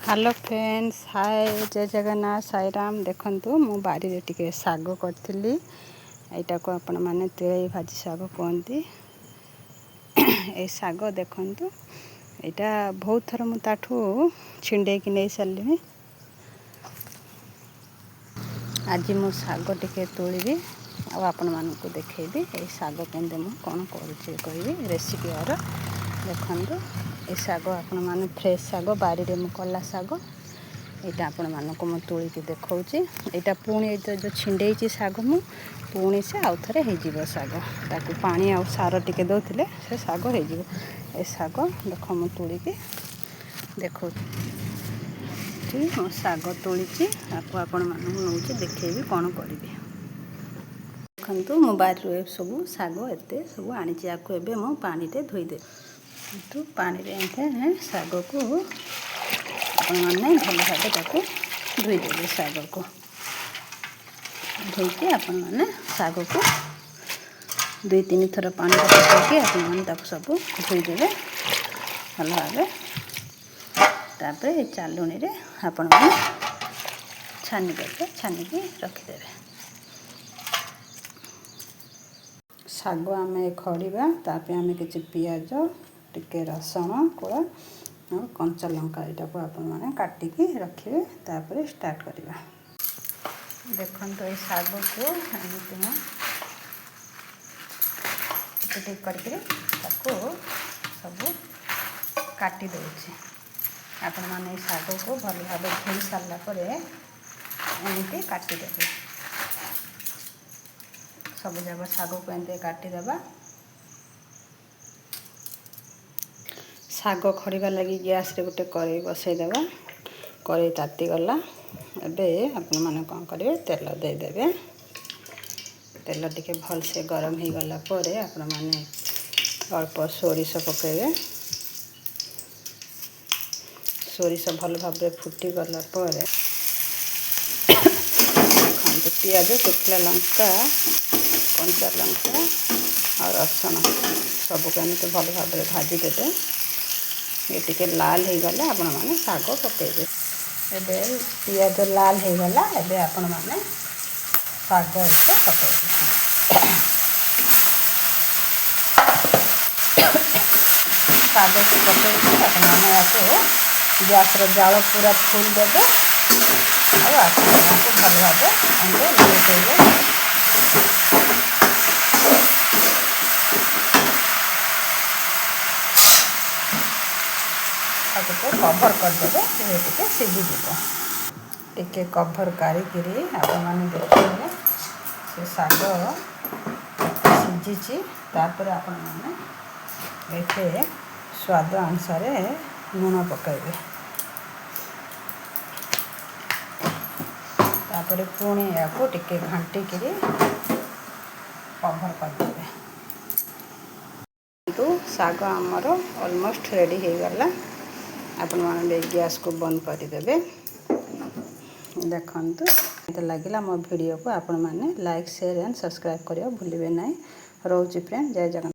Hello friends, हाय, जय जगन्नाथ, साई राम। देखंतु मु बारी रे टिके साग करथिली। एटा को आपण माने तेई भाजी साग कहंती। ए साग देखंतु, एटा बहुत थर मु ताठू छिंडे कि नै सारलिनी। आज मु साग टिके तोळिबी आ आपण मानकु देखैबी ए साग केंदे मु कोन करूची कहबी रेसिपी आर। देखंतु ए साग आपण माने फ्रेश साग बारी रे मु कला साग। एटा आपण मानकु मु तोळी के देखौची। एटा पुणी जो छिंडेची साग मु पुणी से आउ थरे हे जीवो साग। ताकू पानी आ सार टिके दोथिले से साग हे जीवो। ए साग देखो मु तोळी के देखौ मु साग तोळीची आपु आपण मानकु नउची देखैबी कोन करबी। देखंतु मु बारी रे सब साग एते सब आनिची। आकु एबे मु पानी रे धोई दे। तो पानी रे एते साग को आपण माने भल भाबे ताकू धोई देबे। साग को धोई के आपण माने साग को 2-3 थर पानी पके आपण माने ताकू सब धोई देबे भल भाबे। तापर चालुनी रे आपण माने छानी देबे, छानी के रखि देबे। साग आमे खड़ीबा तापे आमे किछि पियाज टिके रसुण कोला और कंचा लंका एटा को आपण माने काटी के रखिबे। तापर स्टार्ट करिबा। देखन तो ए साग को एमिति म टिके करके ताको सब काटी देउछि। आपण माने साग को भल भाबे धोई सारला परे एमिति काटी देबे। सब जगह साग को एंते काटी देबा। साग खड़ीबा लगी गैस रे गोटे कड़ाई बसई देबा। कड़ाई ताती गला एबे आपण माने कोन करिवे तेल दे देबे। तेल टिके भल से गरम ही गला परे आपण माने अल्प सोरिष पकेबे। सोरिष भल भाबे फुटी गला परे खंड पियाज, शुखला लंका, कंचा लंका और रसुण सब को एमिति भल भाबे भाजी देबे। ये टिके लाल हो गला आपण माने साग पकेबे। एबे पियाज लाल हो गला एबे आपण माने साग एते पकेबे। साग को पकेबे आपण माने आको गैस रो जाल पूरा फुल देबे और आपण को भल भाबे एंगे मिलेबे। को कभर कर देबे। ये टिके सिझी जीवो। टिके कभर करी किरी आपण माने देखिबे से साग सिझीची। तापर आपण माने एते स्वाद अनुसार लूण पकाइबे। तापर पुणी याको टिके घांटी किरी कभर कर देबे। तो साग हमर ऑलमोस्ट रेडी हो गला। आपण माने गैस को बंद कर देबे। देखंतु केते लागिला मो वीडियो को आपण माने लाइक शेयर एंड सब्सक्राइब करियो भूलिबे नै। रहउची फ्रेंड, जय जगन्नाथ।